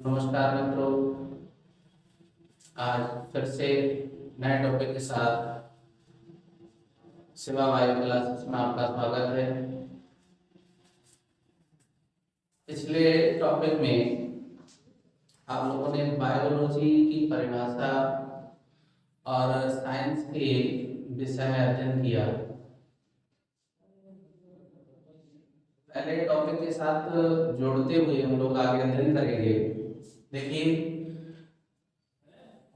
नमस्कार मित्रों। आज फिर से नए टॉपिक के साथ शिवा बायो क्लासेस में आपका स्वागत है। पिछले टॉपिक में आप लोगों ने बायोलॉजी की परिभाषा और साइंस के विषय में अध्ययन किया। पहले टॉपिक के साथ जोड़ते हुए हम लोग आगे अध्ययन करेंगे। देखिए,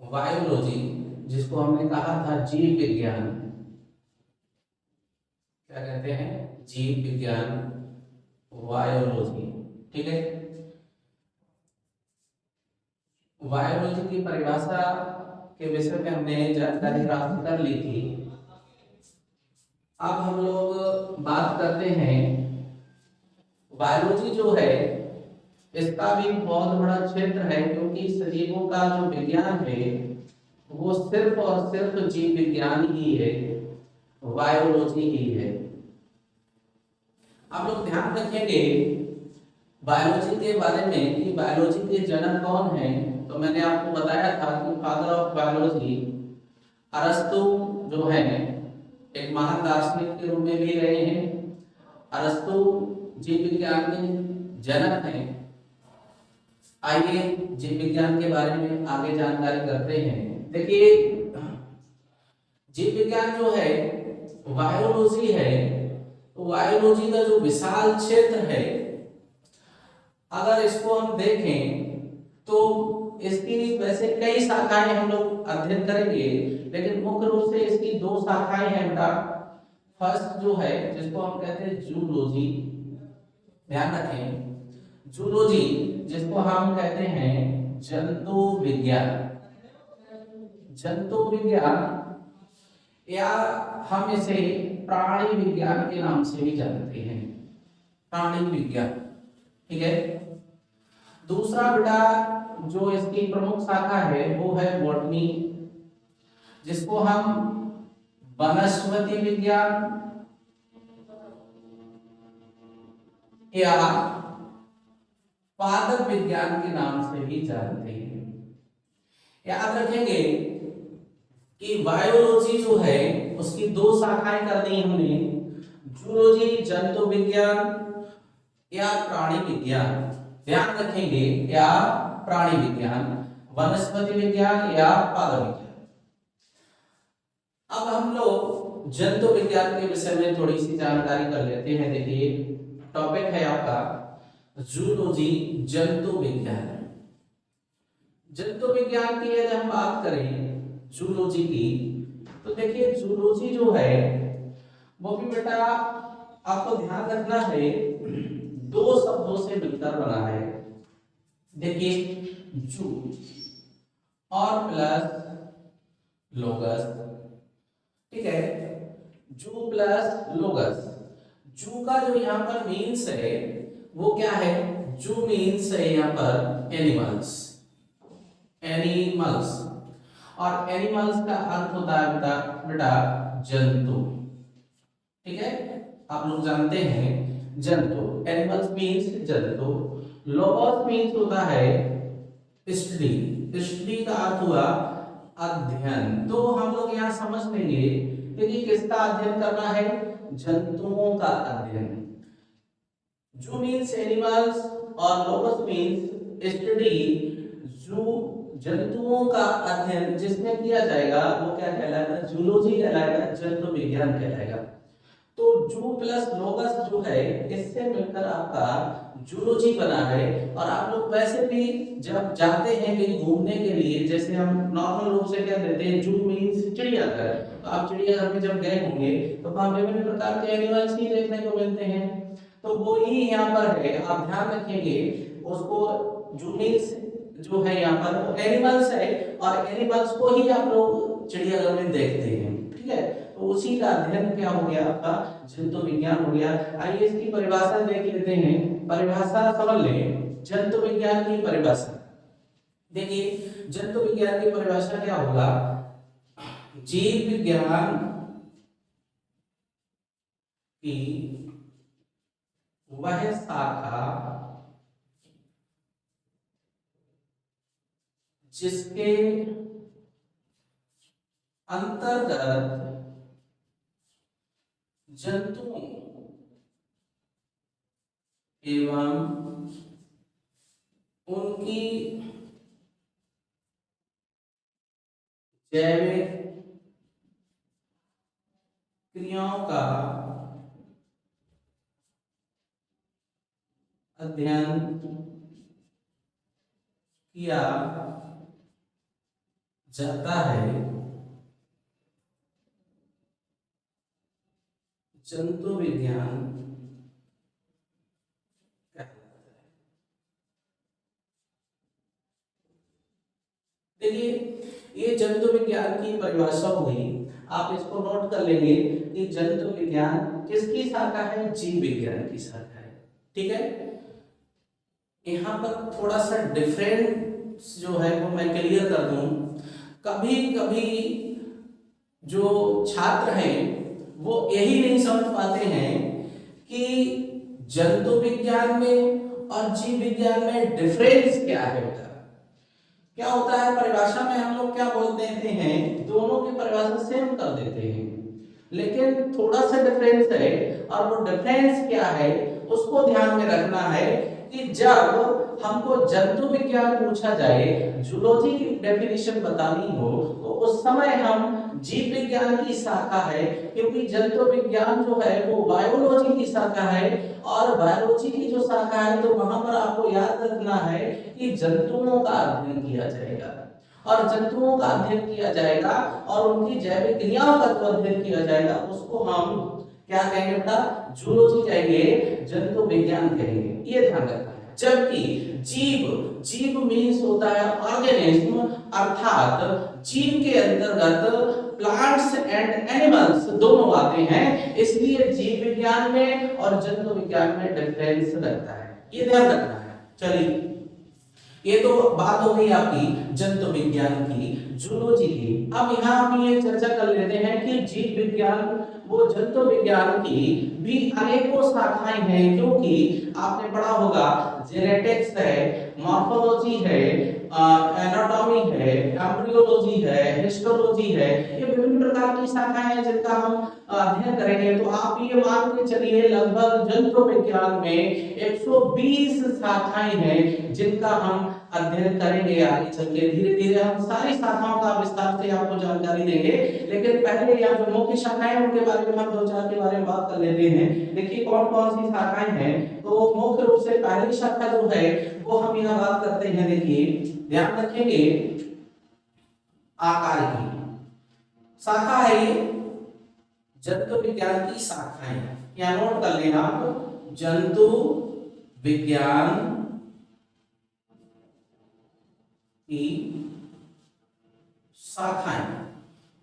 बायोलॉजी जिसको हमने कहा था जीव विज्ञान, क्या कहते हैं? जीव विज्ञान, बायोलॉजी। ठीक है, बायोलॉजी की परिभाषा के विषय में हमने जानकारी प्राप्त कर ली थी। अब हम लोग बात करते हैं, बायोलॉजी जो है इसका भी बहुत बड़ा क्षेत्र है, क्योंकि सजीवों का जो विज्ञान है वो सिर्फ और सिर्फ जीव विज्ञान ही है, बायोलॉजी ही है। आप लोग ध्यान रखेंगे बायोलॉजी के बारे में कि बायोलॉजी के जनक कौन हैं। तो मैंने आपको बताया था कि फादर ऑफ बायोलॉजी अरस्तु जो है एक महान दार्शनिक के रूप में भी रहे हैं। अरस्तु जीव विज्ञान के जनक हैं। आइए जीव विज्ञान के बारे में आगे जानकारी करते हैं। देखिए, जीव विज्ञान जो है बायोलॉजी है, तो बायोलॉजी का जो विशाल क्षेत्र है, अगर इसको हम देखें तो इसकी वैसे कई शाखाएं हम लोग अध्ययन करेंगे, लेकिन मुख्य रूप से इसकी दो शाखाएं हैं बेटा। फर्स्ट जो है जिसको हम कहते हैं जूलॉजी, ध्यान रखें, जूलॉजी जिसको हम कहते हैं जंतु विज्ञान। जंतु विज्ञान या हम इसे प्राणी विज्ञान के नाम से भी जानते हैं, प्राणी विज्ञान। ठीक है। दूसरा बेटा जो इसकी प्रमुख शाखा है वो है बॉटनी, जिसको हम वनस्पति विज्ञान या पादप विज्ञान के नाम से भी जानते हैं। याद रखेंगे कि बायोलॉजी जो है उसकी दो शाखाएं कर दी हमने, जूलॉजी जंतु विज्ञान या प्राणी विज्ञान। ध्यान रखेंगे, या प्राणी विज्ञान, वनस्पति विज्ञान या पादप विज्ञान। अब हम लोग जंतु विज्ञान के विषय में थोड़ी सी जानकारी कर लेते हैं। देखिए, टॉपिक है आपका जूलॉजी जंतु विज्ञान। जंतु विज्ञान की यदि हम बात करें जूलॉजी की, तो देखिए जूलॉजी जो है वो भी बेटा आपको ध्यान रखना है, दो शब्दों से मिलकर बना है। देखिए, जू और प्लस लोगस। ठीक है, जू प्लस लोगस। जू का जो यहाँ पर मीन्स है वो क्या है? जू मीन्स है यहाँ पर एनिमल्स, एनिमल्स, और एनिमल्स का अर्थ होता है बेटा जंतु। ठीक है, आप लोग जानते हैं जंतु, एनिमल्स मीन्स जंतु। लोगोस मीन्स होता है स्टडी, स्टडी का अर्थ हुआ अध्ययन। तो हम लोग यहाँ समझ लेंगे कि किसका अध्ययन करना है? जंतुओं का अध्ययन। जू मीन्स एनिमल्स और लोगस मीन्स स्टडी। जू जंतुओं का अध्ययन जिसमें किया जाएगा वो क्या कहलाएगा? जूलॉजी कहलाएगा, जंतु विज्ञान कहलाएगा। तो जू प्लस लोगस जो है इससे मिलकर आपका जूलॉजी बना है। और आप लोग वैसे भी जब जाते हैं कहीं घूमने के लिए, जैसे हम नॉर्मल रूप से क्या देते हैं, जू मीन्स चिड़ियाघर, तो आप चिड़ियाघर में जब गए होंगे तो वहां विभिन्न प्रकार के एनिमल्स ही देखने को मिलते हैं। तो वो ही यहाँ पर है, आप ध्यान रखेंगे उसको। जू मीन्स जो है यहाँ पर वो एनिमल्स है, और एनिमल्स को ही आप लोग चिड़ियाघर में देखते हैं। ठीक है, तो उसी का अध्ययन क्या हो गया? आपका जंतु विज्ञान हो गया। आइए इसकी परिभाषा देख लेते हैं। परिभाषा समझ लें, जंतु विज्ञान की परिभाषा। देखिए, जंतु विज्ञान की परिभाषा क्या होगा? जीव विज्ञान की वह शाखा जिसके अंतर्गत जंतुओं एवं उनकी जैविक क्रियाओं का अध्ययन किया जाता है, जंतु विज्ञान कहलाता है। देखिए, ये जंतु विज्ञान की परिभाषा हुई। आप इसको नोट कर लेंगे कि जंतु विज्ञान किसकी शाखा है? जीव विज्ञान की शाखा है। ठीक है, यहाँ पर थोड़ा सा डिफरेंस जो है वो मैं क्लियर कर दूं। कभी कभी जो छात्र हैं वो यही नहीं समझ पाते हैं कि जंतु विज्ञान में और जीव विज्ञान में डिफरेंस क्या है। क्या होता है, परिभाषा में हम लोग क्या बोल देते हैं, दोनों की परिभाषा सेम कर देते हैं, लेकिन थोड़ा सा डिफरेंस है। और वो डिफरेंस क्या है उसको ध्यान में रखना है कि जब हमको जंतु विज्ञान पूछा जाए, जूलॉजी की डेफिनेशन बतानी हो, तो उस समय हम जीव विज्ञान की शाखा है, क्योंकि जंतु विज्ञान जो है वो बायोलॉजी की शाखा है। और बायोलॉजी की जो शाखा है तो वहां पर आपको याद रखना है कि जंतुओं का अध्ययन किया जाएगा, और जंतुओं का अध्ययन किया जाएगा और उनकी जैविक क्रियाओं का जो अध्ययन किया जाएगा उसको हम क्या कहेंगे बेटा? जूलॉजी कहेंगे, जंतु विज्ञान कहेंगे। ये ध्यान रखना है। जबकि जीव मीन्स होता है ऑर्गेनिज्म, अर्थात जीव के अंतर्गत प्लांट्स एंड एनिमल्स दोनों आते हैं, इसलिए जीव विज्ञान में और जंतु विज्ञान में डिफरेंस रहता है। ये ध्यान रखना है। चलिए, ये तो बात हो गई आपकी जंतु विज्ञान की, जूलॉजी की। अब यहाँ हम ये चर्चा कर लेते हैं कि जीव विज्ञान वो जंतु विज्ञान की भी अनेकों शाखाएं हैं, क्योंकि आपने पढ़ा होगा जेनेटिक्स है, मॉर्फोलॉजी है, एनाटॉमी है, एम्ब्रियोलॉजी है, हिस्टोलॉजी है। ये विभिन्न प्रकार की शाखाएं हैं जिनका हम अध्ययन करेंगे। तो आप ये मान के चलिए लगभग जंतु विज्ञान में 120 शाखाएं हैं जिनका हम अध्ययन करेंगे। आगे चल के धीरे धीरे हम सारी शाखाओं का विस्तार से आपको जानकारी देंगे, लेकिन पहले यहाँ जो मुख्य शाखाएं हैं उनके बारे में हम दो चार के बारे में बात कर लेते हैं। देखिए कौन कौन सी शाखाएं हैं। तो मुख्य रूप से पहली शाखा जो है वो हम यहाँ बात करते हैं। देखिए ध्यान रखेंगे, आकार की शाखा है ये, जंतु विज्ञान की शाखाएं। यहाँ नोट कर लेना आप, जंतु विज्ञान की शाखाएं।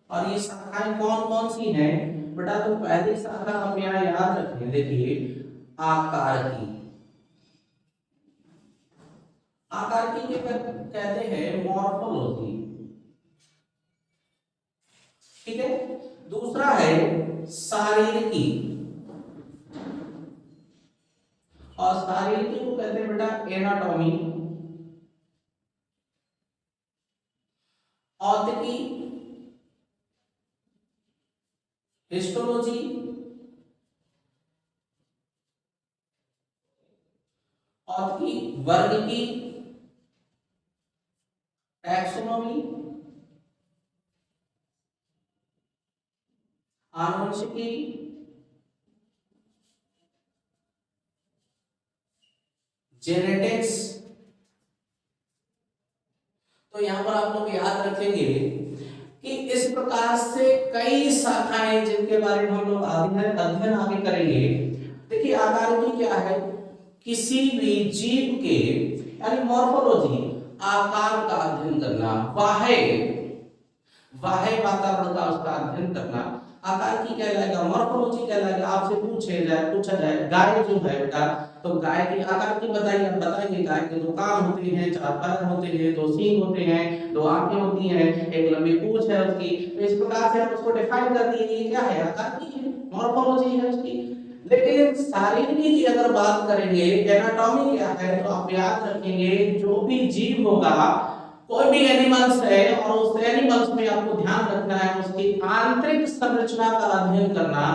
और ये शाखाएं कौन कौन सी हैं बेटा? तो पहली शाखा हम यहाँ याद रखें, देखिए आकार की। आकार की कहते हैं मॉर्फोलॉजी। ठीक है, दूसरा है शारीरिकी, और शारीरिकी को कहते हैं बेटा एनाटॉमी। औतिकी, हिस्टोलॉजी, औतिकी, वर्गीकी, टैक्सोनॉमी, आनुवंशिकी, जेनेटिक्स। तो यहां पर आप लोग याद रखेंगे कि इस प्रकार से कई शाखाएं जिनके बारे में हम लोग अध्ययन आगे करेंगे। देखिए आकार की क्या है? किसी भी जीव के यानी मॉर्फोलॉजी, आकार का अध्ययन करना, बाह्य वातावरण का उसका अध्ययन करना आकार की कहलाएगा, मॉर्फोलॉजी कहलाएगा। आपसे पूछा जाए गाय जो है बेटा, तो गाय के आकार की बताएंगे। गाय के दो कान होते हैं, चार पैर होते हैं, दो सींग होते हैं, दो आंखें होती हैं, एक लंबी पूंछ है उसकी। तो इस प्रकार से हम उसको डिफाइन कर दिए कि क्या है, आकार की है, मॉर्फोलॉजी है उसकी। लेकिन शारीरिकी की अगर बात करेंगे, एनाटॉमी क्या है, तो आप याद रखेंगे जो भी जीव होगा कोई भी एनिमल्स है और उस एनिमल्स में आपको ध्यान रखना है उसकी आंतरिक संरचना का अध्ययन करना,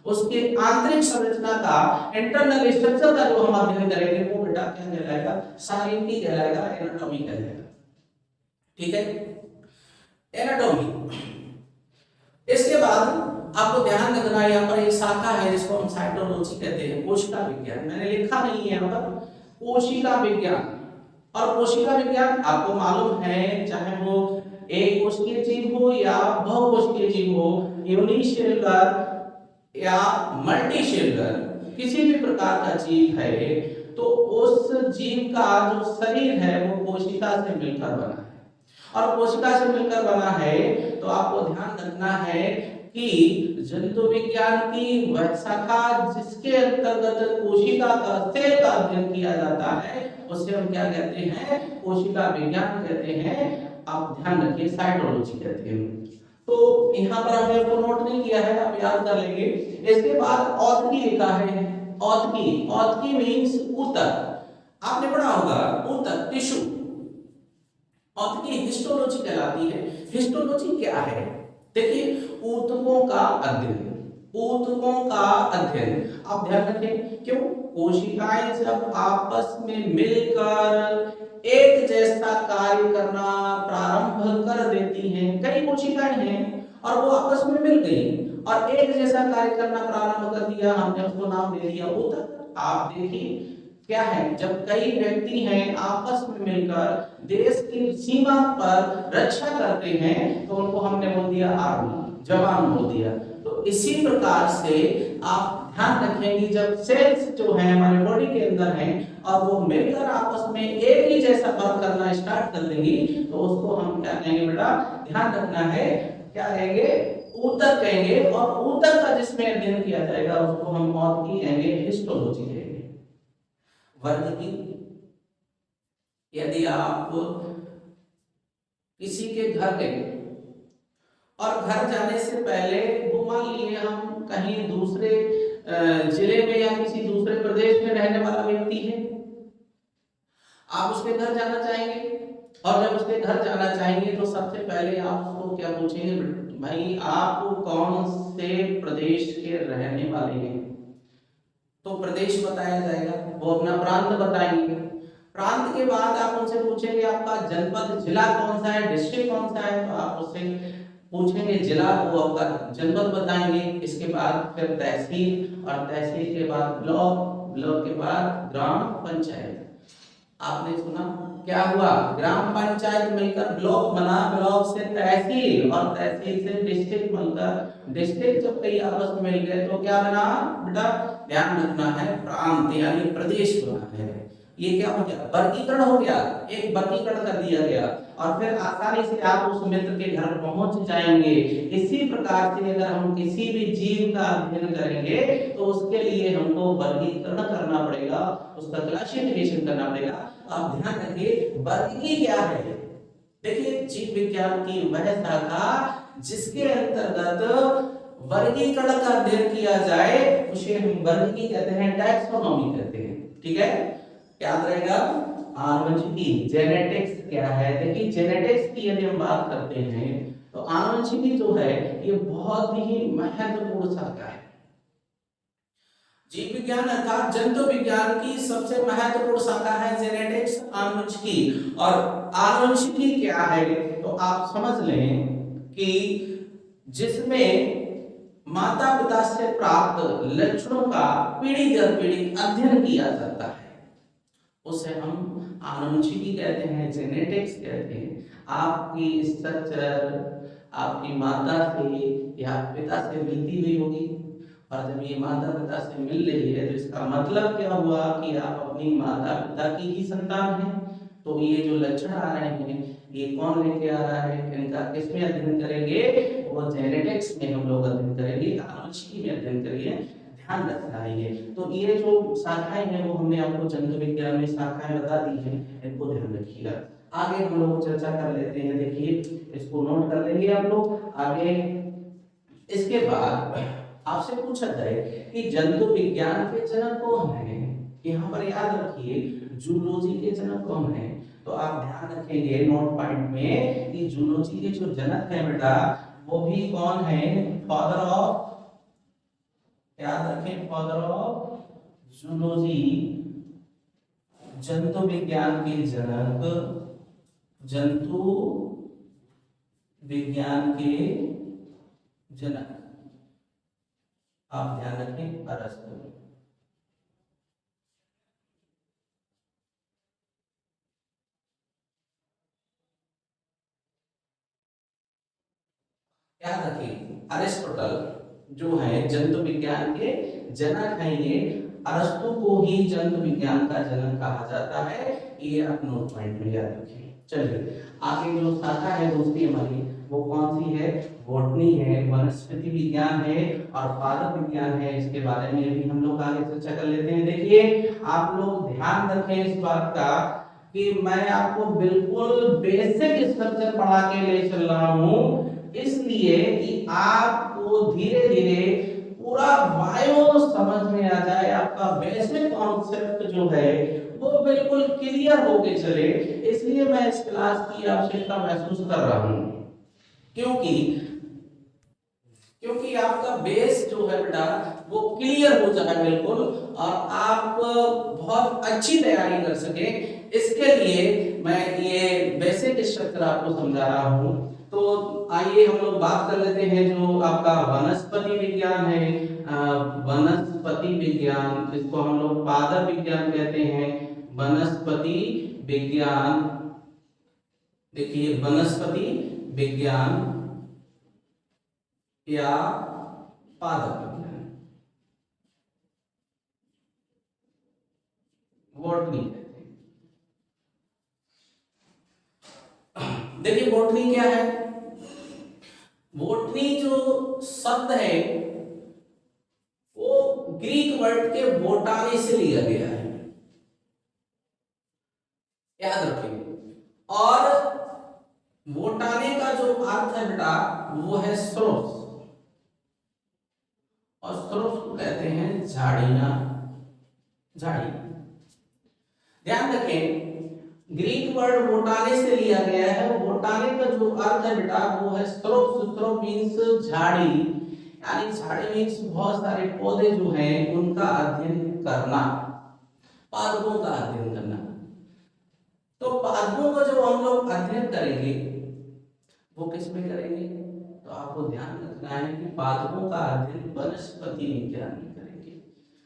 उसके आंतरिक संरचना का इंटरनल स्ट्रक्चर का जो हम अध्ययन करेंगे वो बेटा क्या कहलाएगा, शारीरिक कहलाएगा, एनाटॉमी कहलाएगा। ठीक है, एनाटॉमी। इसके बाद आपको ध्यान रखना है यहाँ पर एक शाखा है जिसको हम साइटोलॉजी कहते हैं, कोशिका विज्ञान। मैंने लिखा नहीं है यहाँ पर, कोशिका विज्ञान। और कोशिका विज्ञान आपको मालूम है, चाहे वो एक कोशिकीय जीव हो या बहुकोशिकीय जीव हो, यूनिसेलुलर या मल्टीसेलुलर, किसी भी प्रकार का जीव है तो उस जीव का जो शरीर है वो कोशिका से मिलकर बना है। और कोशिका से मिलकर बना है तो आपको ध्यान रखना है कि जंतु विज्ञान की वह शाखा जिसके अंतर्गत कोशिका का सेल का अध्ययन किया जाता है उसे हम क्या कहते हैं, कोशिका विज्ञान कहते हैं। आप ध्यान रखिए, साइटोलॉजी कहते हैं। तो यहाँ पर हमने उसको नोट नहीं किया है, आप याद कर लेंगे। इसके बाद औतकी लिखा है, औतकी। औतकी मींस ऊतक, आपने पढ़ा होगा ऊतक, टिश्यू। औतकी हिस्टोलॉजी कहलाती है। हिस्टोलॉजी क्या है, देखिए ऊतकों का अध्ययन, ऊतकों का अध्ययन। आप ध्यान रखें, क्यों, कोशिकाएं जब आपस में मिलकर एक जैसा कार्य करना प्रारंभ कर देती हैं, कई कोशिकाएं हैं और वो आपस में मिल गई और एक जैसा कार्य करना प्रारंभ कर दिया, हमने उसको नाम दे दिया ऊतक। आप देखिए क्या है, जब कई व्यक्ति हैं आपस में मिलकर देश की सीमा पर रक्षा करते हैं तो उनको हमने बोल दिया आर्मी, जवान बोल दिया। तो इसी प्रकार से आप ध्यान रखेंगे, जब सेल्स जो है हमारे बॉडी के अंदर हैं और वो मिलकर आपस में एक ही जैसा वर्क करना स्टार्ट कर देंगी तो उसको हम क्या कहेंगे बेटा, ध्यान रखना है, क्या कहेंगे, ऊतक कहेंगे। और ऊतक का जिसमें अध्ययन किया जाएगा उसको हम औतकी कहेंगे, हिस्टोलॉजी कहेंगे। वर्ग की, यदि आप किसी के घर गए और घर जाने से पहले वो मान लिए हम कहीं दूसरे जिले में या किसी दूसरे प्रदेश में रहने वाला व्यक्ति है, आप उसके घर जाना चाहेंगे और जब उसके घर जाना चाहेंगे तो सबसे पहले आप उसको क्या पूछेंगे, भाई आप कौन से प्रदेश के रहने वाले हैं, तो प्रदेश बताया जाएगा, वो अपना प्रांत बताएंगे। प्रांत के बाद आप उनसे पूछेंगे आपका जनपद, जिला कौन सा है, डिस्ट्रिक्ट कौन सा है, तो आप उससे पूछेंगे जिला, वो आपका जनपद बताएंगे। इसके बाद फिर तहसील और तहसील के बाद ब्लॉक, ब्लॉक के बाद ग्राम पंचायत। आपने सुना क्या हुआ, ग्राम पंचायत मिलकर ब्लॉक बना, ब्लॉक से तहसील और तहसील से डिस्ट्रिक्ट मिलकर डिस्ट्रिक्ट, जब कई आपस में मिल गए तो क्या बना बेटा, ध्यान रखना है, प्रांत यानी प्रदेश बना है। ये क्या हो गया, वर्गीकरण हो गया, एक वर्गीकरण कर दिया गया और फिर आसानी से आप उस मित्र के घर पहुंच जाएंगे। इसी प्रकार से अगर हम किसी भी जीव का अध्ययन करेंगे तो उसके लिए हमको वर्गीकरण करना पड़ेगा, उसका क्लासिफिकेशन करना पड़ेगा। आप ध्यान रखिए, वर्गीकरण क्या है, देखिए जीव विज्ञान की वह शाखा जिसके अंतर्गत वर्गीकरण का अध्ययन किया जाए उसे हम वर्गीकरण कहते हैं, टैक्सोनॉमी कहते हैं। ठीक है, याद रहेगा। आनुवंशिकी, जेनेटिक्स क्या है, देखिए जेनेटिक्स की यदि हम बात करते हैं तो आनुवंशिकी जो है ये बहुत ही महत्वपूर्ण शाखा है। जीव विज्ञान अर्थात जंतु विज्ञान की सबसे महत्वपूर्ण शाखा है जेनेटिक्स, आनुवंशिकी। और आनुवंशिकी क्या है तो आप समझ लें कि जिसमें माता पिता से प्राप्त लक्षणों का पीढ़ी दर पीढ़ी अध्ययन किया जाता है उसे हम आनुवंशिकी कहते हैं, जेनेटिक्स कहते हैं। आपकी स्ट्रक्चर आपकी माता से या पिता से मिलती हुई होगी और जब ये माता पिता से मिल रही है तो इसका मतलब क्या हुआ कि आप अपनी माता पिता की ही संतान हैं। तो ये जो लक्षण आ रहे हैं ये कौन लेके आ रहा है, इनका किसमें अध्ययन करेंगे, वो जेनेटिक्स में हम लोग अध्ययन करेंगे, आनुवंशिकी में अध्ययन करेंगे। ध्यान रखना है ये। तो ये जो शाखाएं हैं वो हमने आपको जंतु विज्ञान में शाखाएं बता दी हैं, इनको ध्यान रखिएगा। आगे हम लोग चर्चा कर लेते हैं, देखिए इसको नोट कर लेंगे आप लोग आगे। इसके बाद आपसे पूछा जाए कि जंतु विज्ञान के जनक कौन है, यहाँ पर याद रखिए जूलॉजी के जनक कौन है। तो आप ध्यान रखेंगे नोट पॉइंट में कि जूलॉजी के जो जनक है बेटा वो भी कौन है, फादर ऑफ, याद रखें फादर ऑफ जूलॉजी, जंतु विज्ञान के जनक, जंतु विज्ञान के जनक, आप ध्यान रखें अरस्तु। याद रखिए अरिस्टोटल जो है जंतु विज्ञान के जनक हैं, ये अरस्तु को ही जंतु विज्ञान का जनक कहा जाता है, ये आप नोट पॉइंट में याद रखिए। चलिए आगे जो शाखा है दूसरी हमारी वो कौन सी है, बॉटनी है, वनस्पति विज्ञान है और पादप विज्ञान है, इसके बारे में भी हम लोग आगे चर्चा कर लेते हैं। देखिए आप लोग ध्यान रखें इस बात का कि मैं आपको बिल्कुल बेसिक स्ट्रक्चर पढ़ा के ले चल रहा हूँ, इसलिए कि आपको धीरे धीरे पूरा बायो समझ में आ जाए, आपका बेसिक कॉन्सेप्ट जो है वो बिल्कुल क्लियर होके चले, इसलिए मैं इस क्लास की आवश्यकता महसूस कर रहा हूँ। क्योंकि क्योंकि आपका बेस जो है बेटा वो क्लियर हो जाए बिल्कुल, और आप बहुत अच्छी तैयारी कर सके, इसके लिए मैं ये बेसिक स्ट्रक्चर आपको समझा रहा हूँ। तो आइए हम लोग बात कर लेते हैं जो आपका वनस्पति विज्ञान है, वनस्पति विज्ञान जिसको हम लोग पादप विज्ञान कहते हैं, वनस्पति विज्ञान। देखिए वनस्पति विज्ञान या पादप विज्ञान, बॉटनी कहते हैं। देखिए बॉटनी क्या है, बॉटनी जो शब्द है वो ग्रीक वर्ड के बोटानी से लिया गया है, याद रखिए। और बोटानी का जो अर्थ है बेटा वो है स्रोत, और स्रोत को कहते हैं झाड़ियां, झाड़ी। ध्यान रखें ग्रीक वर्ड बोटानी से लिया गया है, बोटानी का जो अर्थ है बेटा वो है स्रोत, स्रोत मीन्स झाड़ी, यानी झाड़ी मीन्स बहुत सारे पौधे जो हैं उनका अध्ययन करना, पादपों का अध्ययन करना। तो पादपों का जो हम लोग अध्ययन करेंगे वो किस में करेंगे, तो आपको ध्यान रखना है कि पादपों का अध्ययन वनस्पति विज्ञान में करेंगे।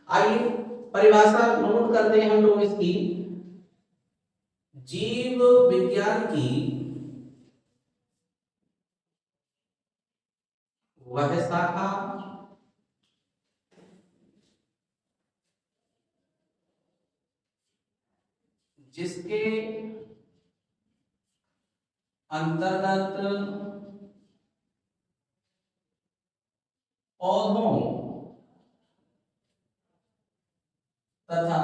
आइए परिभाषा नोट करते हैं हम लोग इसकी, जीव विज्ञान की वह शाखा जिसके अंतर्गत पौधों तथा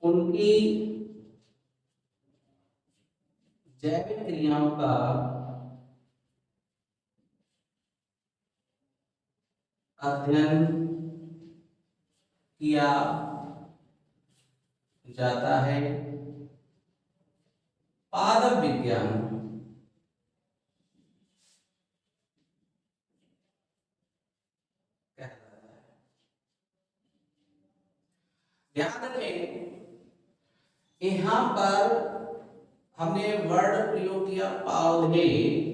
उनकी जैविक क्रियाओं का अध्ययन किया जाता है, पादप विज्ञान कहलाता है। ध्यान रखें यहाँ पर हमने वर्ड प्रयोग किया पौधे,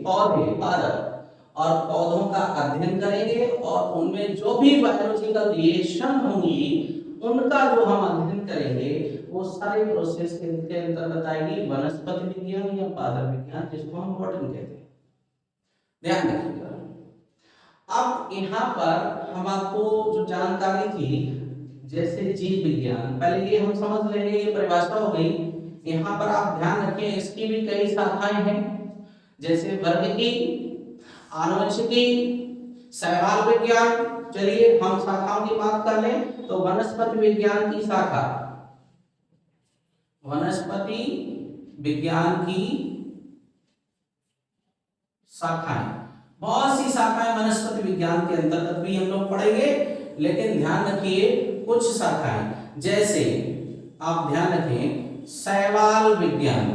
पौधे पादप, और पौधों का अध्ययन करेंगे और उनमें जो भी बायोलॉजिकल रिएक्शन होंगी उनका जो हम अध्ययन करेंगे वो सारे प्रोसेस के अंतर्गत आएगी वनस्पति विज्ञान या पादप विज्ञान, जिसको हम बॉटनी कहते हैं। ध्यान रखिएगा। अब यहाँ पर हम आपको जो जानकारी थी जैसे जीव विज्ञान, पहले ये हम समझ लेंगे, ये परिभाषा हो गई। यहाँ पर आप ध्यान रखें इसकी भी कई शाखाएं हैं, जैसे वर्गिकी, आनुवंशिकी, शैवाल विज्ञान। चलिए हम शाखाओं की बात कर लें तो वनस्पति विज्ञान की शाखा, वनस्पति विज्ञान की शाखाएं, बहुत सी शाखाएं वनस्पति विज्ञान के अंतर्गत भी हम लोग पढ़ेंगे, लेकिन ध्यान रखिए कुछ शाखाएं, जैसे आप ध्यान रखें शैवाल विज्ञान,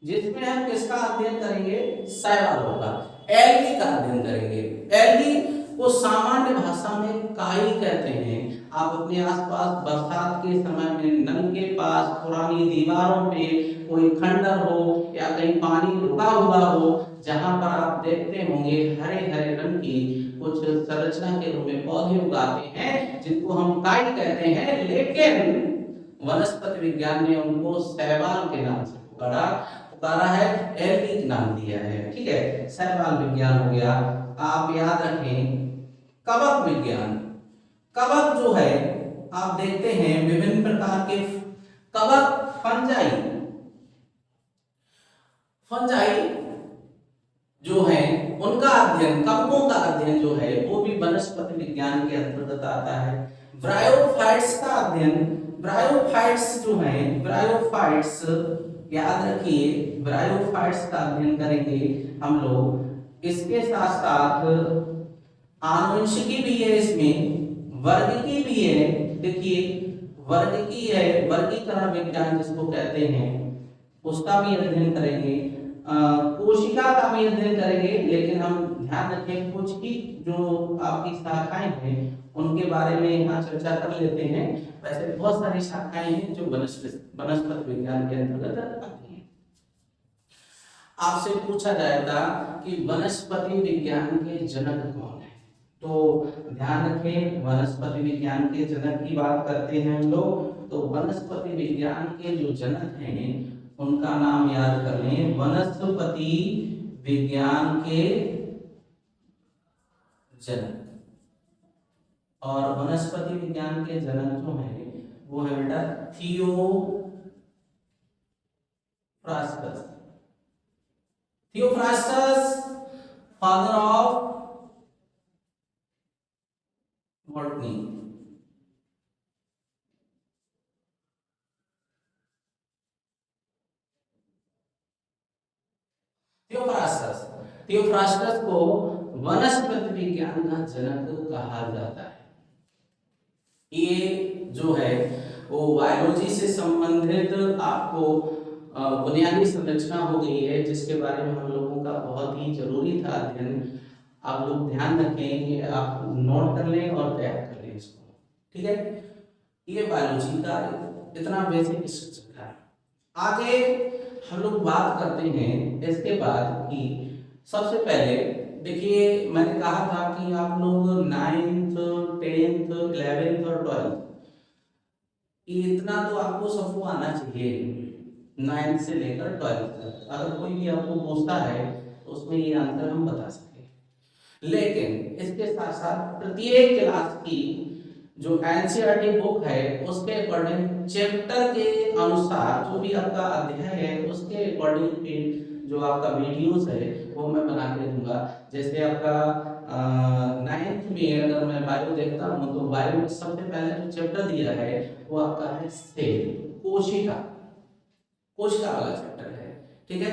जिसमें हम किसका अध्ययन करेंगे, शैवालों का, एल्गी का अध्ययन करेंगे। एल्गी को सामान्य भाषा में काई कहते हैं। आप अपने आसपास बरसात के समय में नल के पास पुरानी दीवारों पे कोई खंडर हो या कहीं पानी रुका हुआ हो, जहां पर आप देखते होंगे हरे हरे रंग की कुछ संरचना के रूप में पौधे उगाते हैं, जिनको हम काई कहते हैं, लेकिन वनस्पति विज्ञान ने उनको शैवाल के नाम से पुकारा है, एल्गी नाम दिया है। ठीक है, शैवाल विज्ञान हो गया। आप याद रखें कवक विज्ञान। कवक जो है आप देखते हैं विभिन्न प्रकार के कवक, फंजाई जो है उनका अध्ययन, कवकों का अध्ययन जो है वो भी वनस्पति विज्ञान के अंतर्गत आता है। ब्रायोफाइट्स का अध्ययन, ब्रायोफाइट्स जो है, ब्रायोफाइट्स याद रखिए, ब्रायोफाइट्स का अध्ययन करेंगे हम लोग। इसके साथ साथ आनुवंशिकी भी है, इसमें वर्गिकी भी है। देखिए वर्गिकी है, वर्गीकरण विज्ञान जिसको कहते हैं, उसका भी अध्ययन करेंगे। कोशिका का भी अध्ययन करेंगे, लेकिन हम ध्यान रखें कुछ ही जो आपकी शाखाएं हैं उनके बारे में यहाँ चर्चा कर लेते हैं। वैसे बहुत सारी शाखाएं हैं जो वनस्पति विज्ञान के अंतर्गत आती हैं। आपसे पूछा जाएगा कि वनस्पति विज्ञान के जनक कौन है, तो ध्यान रखें वनस्पति विज्ञान के जनक की बात करते हैं हम लोग, तो वनस्पति विज्ञान के जो जनक हैं उनका नाम याद कर लें, वनस्पति विज्ञान के जनक। और वनस्पति विज्ञान के जनक जो है वो है बेटा Theophrastus. Theophrastus father of botany. Theophrastus को वनस्पति विज्ञान का जनक कहा जाता है। ये जो है वो बायोलॉजी से संबंधित आपको बुनियादी संरचना हो गई है, जिसके बारे में हम लोगों का बहुत ही जरूरी था अध्ययन। आप लोग ध्यान रखें कि आप नोट कर लें और तैयार कर लें इसको। ठीक है, ये बायोलॉजी का इतना बेसिक स्ट्रक्चर है। आगे हम लोग बात करते हैं इसके बाद कि सबसे पहले देखिए मैंने कहा था कि आप लोग 9th 10th 11th और 12th इतना तो आपको सबको आना चाहिए, 9th से लेकर 12th तक। अगर कोई भी आपको पूछता है तो उसमें ये आंसर हम बता सकें। लेकिन इसके साथ साथ प्रत्येक क्लास की जो एनसीईआरटी बुक है उसके अकॉर्डिंग चैप्टर के अनुसार जो भी आपका अध्याय है उसके अकॉर्डिंग जो आपका वीडियोस है वो मैं बना के दूंगा। जैसे आपका 9th में अगर मैं बायो देखता हूँ तो बायो में सबसे पहले जो चैप्टर दिया है वो आपका है सेल, कोशिका वाला चैप्टर है। ठीक है,